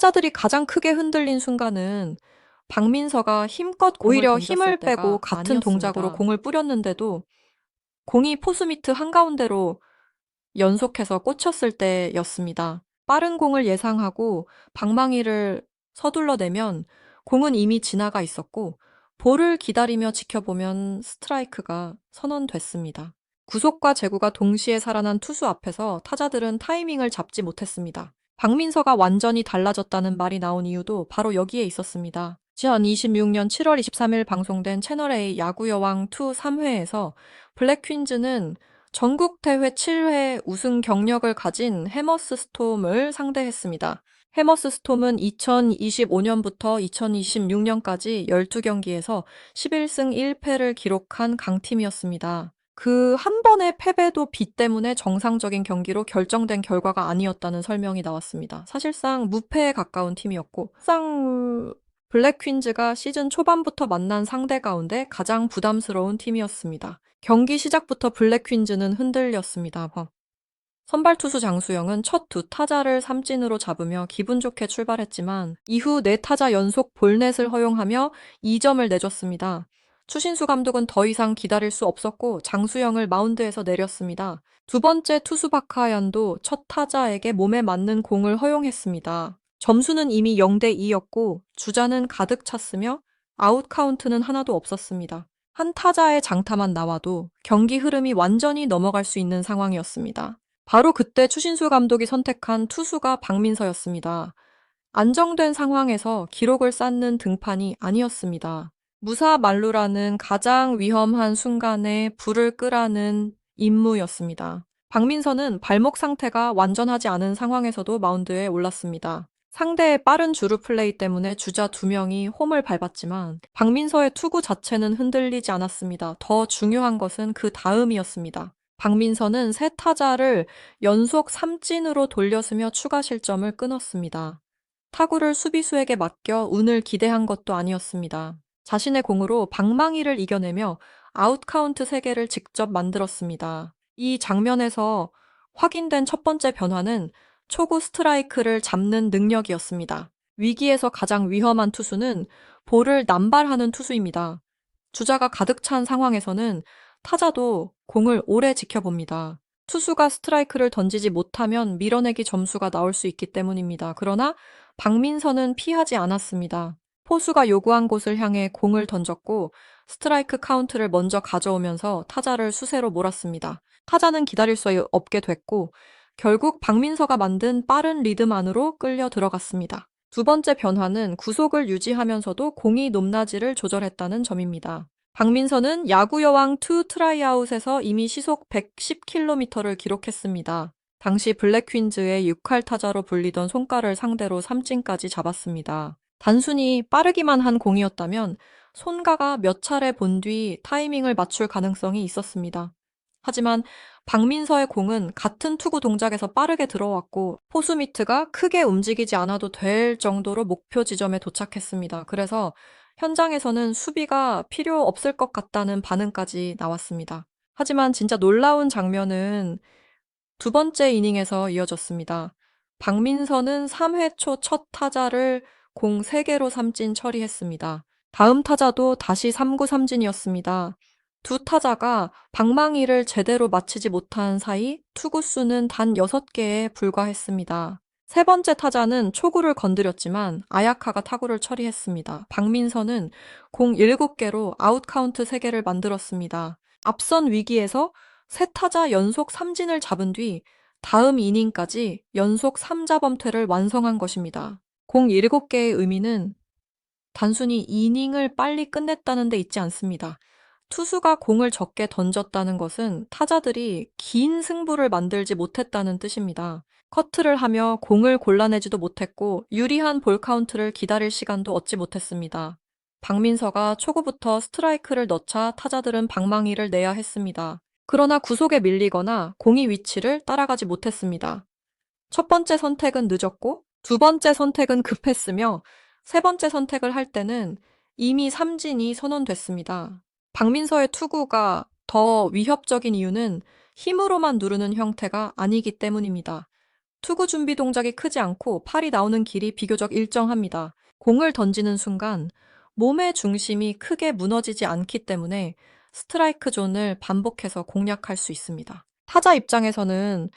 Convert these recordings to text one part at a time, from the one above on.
타자들이 가장 크게 흔들린 순간은 박민서가 힘껏 공을 오히려 던졌을 힘을 빼고 때가 같은 동작으로 아니었습니다. 공을 뿌렸는데도 공이 포수 미트 한가운데로 연속해서 꽂혔을 때였습니다. 빠른 공을 예상하고 방망이를 서둘러내면 공은 이미 지나가 있었고 볼을 기다리며 지켜보면 스트라이크가 선언됐습니다. 구속과 제구가 동시에 살아난 투수 앞에서 타자들은 타이밍을 잡지 못했습니다. 박민서가 완전히 달라졌다는 말이 나온 이유도 바로 여기에 있었습니다. 2026년 7월 23일 방송된 채널A 야구여왕 2 3회에서 블랙 퀸즈는 전국 대회 7회 우승 경력을 가진 해머스 스톰을 상대했습니다. 해머스 스톰은 2025년부터 2026년까지 12경기에서 11승 1패를 기록한 강팀이었습니다. 그 한 번의 패배도 비 때문에 정상적인 경기로 결정된 결과가 아니었다는 설명이 나왔습니다. 사실상 무패에 가까운 팀이었고, 상 블랙 퀸즈가 시즌 초반부터 만난 상대 가운데 가장 부담스러운 팀이었습니다. 경기 시작부터 블랙 퀸즈는 흔들렸습니다. 선발 투수 장수영은 첫 두 타자를 삼진으로 잡으며 기분 좋게 출발했지만 이후 네 타자 연속 볼넷을 허용하며 2점을 내줬습니다. 추신수 감독은 더 이상 기다릴 수 없었고 장수영을 마운드에서 내렸습니다. 두 번째 투수 박하얀도 첫 타자에게 몸에 맞는 공을 허용했습니다. 점수는 이미 0대2였고 주자는 가득 찼으며 아웃 카운트는 하나도 없었습니다. 한 타자의 장타만 나와도 경기 흐름이 완전히 넘어갈 수 있는 상황이었습니다. 바로 그때 추신수 감독이 선택한 투수가 박민서였습니다. 안정된 상황에서 기록을 쌓는 등판이 아니었습니다. 무사 만루라는 가장 위험한 순간에 불을 끄라는 임무였습니다. 박민서는 발목 상태가 완전하지 않은 상황에서도 마운드에 올랐습니다. 상대의 빠른 주루 플레이 때문에 주자 2명이 홈을 밟았지만 박민서의 투구 자체는 흔들리지 않았습니다. 더 중요한 것은 그 다음이었습니다. 박민서는 세 타자를 연속 삼진으로 돌려쓰며 추가 실점을 끊었습니다. 타구를 수비수에게 맡겨 운을 기대한 것도 아니었습니다. 자신의 공으로 방망이를 이겨내며 아웃 카운트 3개를 직접 만들었습니다. 이 장면에서 확인된 첫 번째 변화는 초구 스트라이크를 잡는 능력이었습니다. 위기에서 가장 위험한 투수는 볼을 남발하는 투수입니다. 주자가 가득 찬 상황에서는 타자도 공을 오래 지켜봅니다. 투수가 스트라이크를 던지지 못하면 밀어내기 점수가 나올 수 있기 때문입니다. 그러나 박민서는 피하지 않았습니다. 포수가 요구한 곳을 향해 공을 던졌고 스트라이크 카운트를 먼저 가져오면서 타자를 수세로 몰았습니다. 타자는 기다릴 수 없게 됐고 결국 박민서가 만든 빠른 리듬 안으로 끌려 들어갔습니다. 두 번째 변화는 구속을 유지하면서도 공이 높낮이를 조절했다는 점입니다. 박민서는 야구여왕 2 트라이아웃에서 이미 시속 110km를 기록했습니다. 당시 블랙 퀸즈의 6할 타자로 불리던 손가를 상대로 삼진까지 잡았습니다. 단순히 빠르기만 한 공이었다면 손가가 몇 차례 본 뒤 타이밍을 맞출 가능성이 있었습니다. 하지만 박민서의 공은 같은 투구 동작에서 빠르게 들어왔고 포수 미트가 크게 움직이지 않아도 될 정도로 목표 지점에 도착했습니다. 그래서 현장에서는 수비가 필요 없을 것 같다는 반응까지 나왔습니다. 하지만 진짜 놀라운 장면은 두 번째 이닝에서 이어졌습니다. 박민서는 3회 초 첫 타자를 공 3개로 삼진 처리했습니다. 다음 타자도 다시 3구 삼진이었습니다. 두 타자가 방망이를 제대로 맞히지 못한 사이 투구수는 단 6개에 불과했습니다. 세 번째 타자는 초구를 건드렸지만 아야카가 타구를 처리했습니다. 박민서는 공 7개로 아웃 카운트 3개를 만들었습니다. 앞선 위기에서 세 타자 연속 삼진을 잡은 뒤 다음 이닝까지 연속 3자범퇴를 완성한 것입니다. 공 7개의 의미는 단순히 이닝을 빨리 끝냈다는 데 있지 않습니다. 투수가 공을 적게 던졌다는 것은 타자들이 긴 승부를 만들지 못했다는 뜻입니다. 커트를 하며 공을 골라내지도 못했고 유리한 볼 카운트를 기다릴 시간도 얻지 못했습니다. 박민서가 초구부터 스트라이크를 넣자 타자들은 방망이를 내야 했습니다. 그러나 구속에 밀리거나 공이 위치를 따라가지 못했습니다. 첫 번째 선택은 늦었고 두 번째 선택은 급했으며 세 번째 선택을 할 때는 이미 삼진이 선언됐습니다. 박민서의 투구가 더 위협적인 이유는 힘으로만 누르는 형태가 아니기 때문입니다. 투구 준비 동작이 크지 않고 팔이 나오는 길이 비교적 일정합니다. 공을 던지는 순간 몸의 중심이 크게 무너지지 않기 때문에 스트라이크 존을 반복해서 공략할 수 있습니다. 타자 입장에서는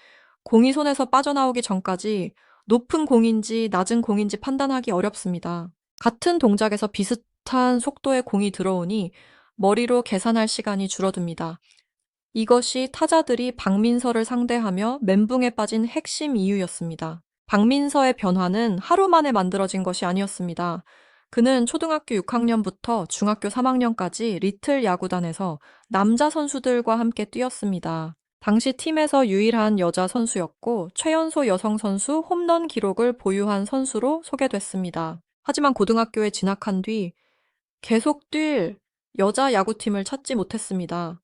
공이 손에서 빠져나오기 전까지 높은 공인지 낮은 공인지 판단하기 어렵습니다. 같은 동작에서 비슷한 속도의 공이 들어오니 머리로 계산할 시간이 줄어듭니다. 이것이 타자들이 박민서를 상대하며 멘붕에 빠진 핵심 이유였습니다. 박민서의 변화는 하루 만에 만들어진 것이 아니었습니다. 그는 초등학교 6학년부터 중학교 3학년까지 리틀 야구단에서 남자 선수들과 함께 뛰었습니다. 당시 팀에서 유일한 여자 선수였고 최연소 여성 선수 홈런 기록을 보유한 선수로 소개됐습니다. 하지만 고등학교에 진학한 뒤 계속 뛸 여자 야구팀을 찾지 못했습니다.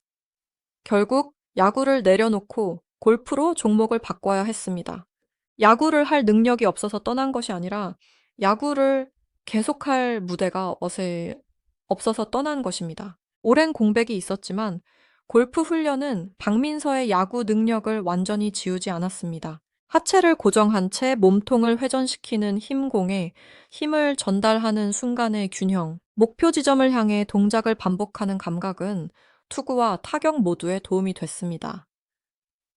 결국 야구를 내려놓고 골프로 종목을 바꿔야 했습니다. 야구를 할 능력이 없어서 떠난 것이 아니라 야구를 계속할 무대가 없어서 떠난 것입니다. 오랜 공백이 있었지만 골프 훈련은 박민서의 야구 능력을 완전히 지우지 않았습니다. 하체를 고정한 채 몸통을 회전시키는 힘공에 힘을 전달하는 순간의 균형, 목표 지점을 향해 동작을 반복하는 감각은 투구와 타격 모두에 도움이 됐습니다.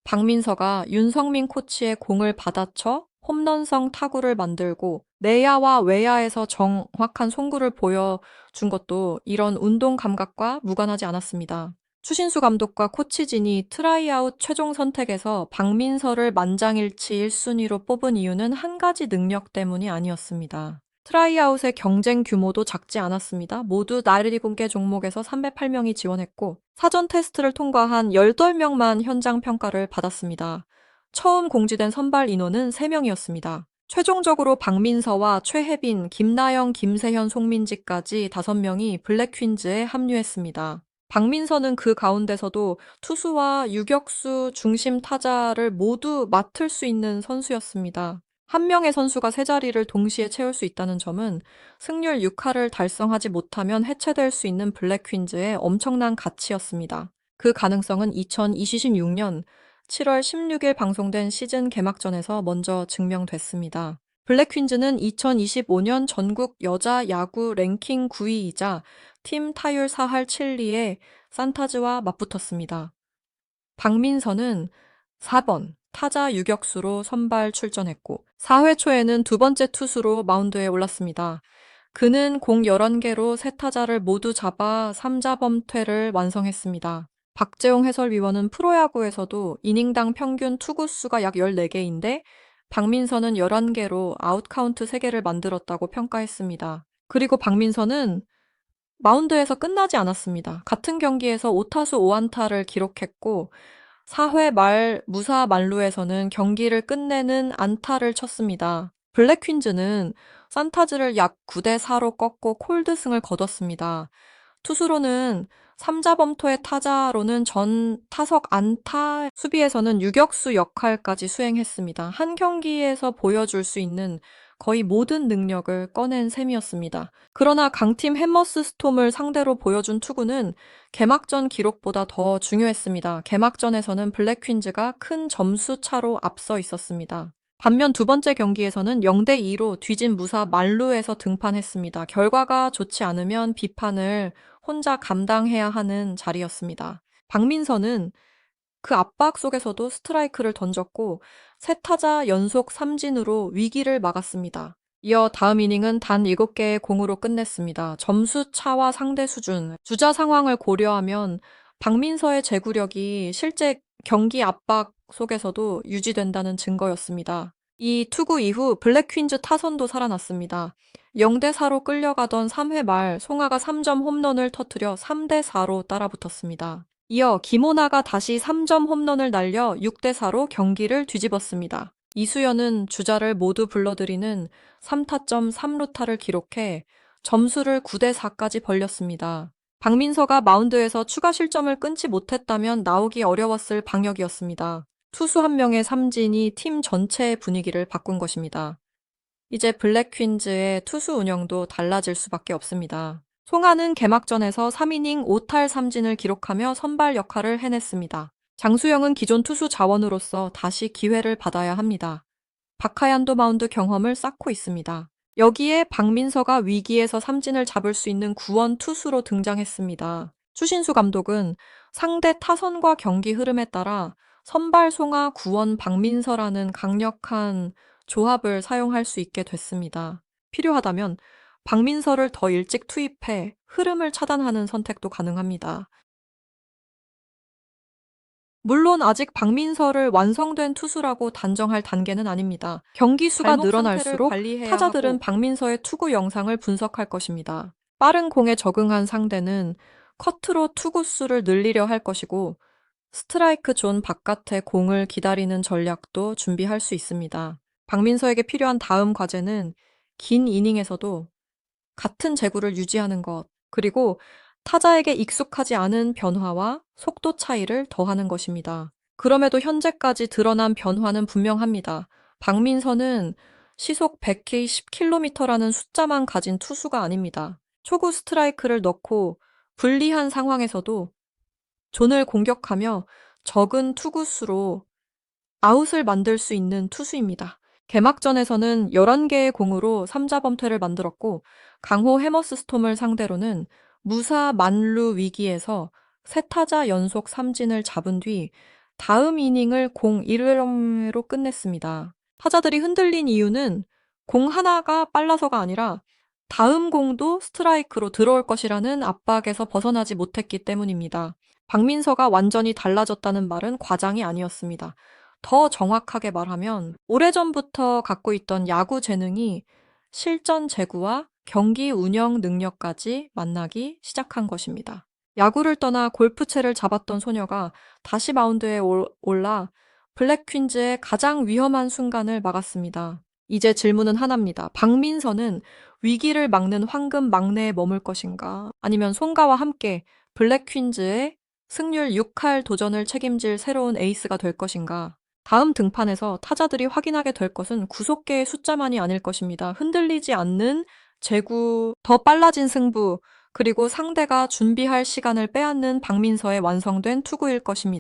박민서가 윤성민 코치의 공을 받아쳐 홈런성 타구를 만들고 내야와 외야에서 정확한 송구를 보여준 것도 이런 운동 감각과 무관하지 않았습니다. 추신수 감독과 코치진이 트라이아웃 최종 선택에서 박민서를 만장일치 1순위로 뽑은 이유는 한 가지 능력 때문이 아니었습니다. 트라이아웃의 경쟁 규모도 작지 않았습니다. 모두 나리공개 종목에서 308명이 지원했고 사전 테스트를 통과한 18명만 현장 평가를 받았습니다. 처음 공지된 선발 인원은 3명이었습니다. 최종적으로 박민서와 최혜빈, 김나영, 김세현, 송민지까지 5명이 블랙퀸즈에 합류했습니다. 박민서는 그 가운데서도 투수와 유격수 중심 타자를 모두 맡을 수 있는 선수였습니다. 한 명의 선수가 세 자리를 동시에 채울 수 있다는 점은 승률 6할을 달성하지 못하면 해체될 수 있는 블랙퀸즈의 엄청난 가치였습니다. 그 가능성은 2026년 7월 16일 방송된 시즌 개막전에서 먼저 증명됐습니다. 블랙퀸즈는 2025년 전국 여자 야구 랭킹 9위이자 팀 타율 4할 7리의 산타즈와 맞붙었습니다. 박민서는 4번 타자 유격수로 선발 출전했고 4회 초에는 두 번째 투수로 마운드에 올랐습니다. 그는 공 11개로 세 타자를 모두 잡아 3자범퇴를 완성했습니다. 박재홍 해설위원은 프로야구에서도 이닝당 평균 투구수가 약 14개인데 박민서는 11개로 아웃카운트 3개를 만들었다고 평가했습니다. 그리고 박민서는 마운드에서 끝나지 않았습니다. 같은 경기에서 5타수 5안타를 기록했고 4회 말 무사 만루에서는 경기를 끝내는 안타를 쳤습니다. 블랙퀸즈는 산타즈를 약 9대4로 꺾고 콜드승을 거뒀습니다. 투수로는 3자범토의 타자로는 전 타석 안타, 수비에서는 유격수 역할까지 수행했습니다. 한 경기에서 보여줄 수 있는 거의 모든 능력을 꺼낸 셈이었습니다. 그러나 강팀 햄머스 스톰을 상대로 보여준 투구는 개막전 기록보다 더 중요했습니다. 개막전에서는 블랙퀸즈가 큰 점수 차로 앞서 있었습니다. 반면 두 번째 경기에서는 0대2로 뒤진 무사 만루에서 등판했습니다. 결과가 좋지 않으면 비판을 혼자 감당해야 하는 자리였습니다. 박민서는 그 압박 속에서도 스트라이크를 던졌고 세 타자 연속 삼진으로 위기를 막았습니다. 이어 다음 이닝은 단 7개의 공으로 끝냈습니다. 점수 차와 상대 수준, 주자 상황을 고려하면 박민서의 제구력이 실제 경기 압박 속에서도 유지된다는 증거였습니다. 이 투구 이후 블랙퀸즈 타선도 살아났습니다. 0대4로 끌려가던 3회 말 송하가 3점 홈런을 터뜨려 3대4로 따라붙었습니다. 이어 김오나가 다시 3점 홈런을 날려 6대4로 경기를 뒤집었습니다. 이수연은 주자를 모두 불러들이는 3타점 3루타를 기록해 점수를 9대4까지 벌렸습니다. 박민서가 마운드에서 추가 실점을 끊지 못했다면 나오기 어려웠을 방역이었습니다. 투수 한 명의 삼진이 팀 전체의 분위기를 바꾼 것입니다. 이제 블랙퀸즈의 투수 운영도 달라질 수밖에 없습니다. 송하는 개막전에서 3이닝 5탈 3진을 기록하며 선발 역할을 해냈습니다. 장수영은 기존 투수 자원으로서 다시 기회를 받아야 합니다. 박하얀도 마운드 경험을 쌓고 있습니다. 여기에 박민서가 위기에서 삼진을 잡을 수 있는 구원 투수로 등장했습니다. 추신수 감독은 상대 타선과 경기 흐름에 따라 선발 송아, 구원 박민서라는 강력한 조합을 사용할 수 있게 됐습니다. 필요하다면 박민서를 더 일찍 투입해 흐름을 차단하는 선택도 가능합니다. 물론 아직 박민서를 완성된 투수라고 단정할 단계는 아닙니다. 경기 수가 발목 늘어날수록 상태를 관리해야 타자들은 하고 박민서의 투구 영상을 분석할 것입니다. 빠른 공에 적응한 상대는 커트로 투구수를 늘리려 할 것이고 스트라이크 존 바깥에 공을 기다리는 전략도 준비할 수 있습니다. 박민서에게 필요한 다음 과제는 긴 이닝에서도 같은 제구를 유지하는 것, 그리고 타자에게 익숙하지 않은 변화와 속도 차이를 더하는 것입니다. 그럼에도 현재까지 드러난 변화는 분명합니다. 박민서는 시속 100K 10km라는 숫자만 가진 투수가 아닙니다. 초구 스트라이크를 넣고 불리한 상황에서도 존을 공격하며 적은 투구수로 아웃을 만들 수 있는 투수입니다. 개막전에서는 11개의 공으로 3자 범퇴를 만들었고 강호 해머스 스톰을 상대로는 무사 만루 위기에서 세 타자 연속 삼진을 잡은 뒤 다음 이닝을 공 1회로 끝냈습니다. 타자들이 흔들린 이유는 공 하나가 빨라서가 아니라 다음 공도 스트라이크로 들어올 것이라는 압박에서 벗어나지 못했기 때문입니다. 박민서가 완전히 달라졌다는 말은 과장이 아니었습니다. 더 정확하게 말하면 오래전부터 갖고 있던 야구 재능이 실전 제구와 경기 운영 능력까지 만나기 시작한 것입니다. 야구를 떠나 골프채를 잡았던 소녀가 다시 마운드에 올라 블랙 퀸즈의 가장 위험한 순간을 막았습니다. 이제 질문은 하나입니다. 박민서는 위기를 막는 황금 막내에 머물 것인가? 아니면 송가와 함께 블랙 퀸즈의 승률 6할 도전을 책임질 새로운 에이스가 될 것인가? 다음 등판에서 타자들이 확인하게 될 것은 구속계의 숫자만이 아닐 것입니다. 흔들리지 않는 제구, 더 빨라진 승부, 그리고 상대가 준비할 시간을 빼앗는 박민서의 완성된 투구일 것입니다.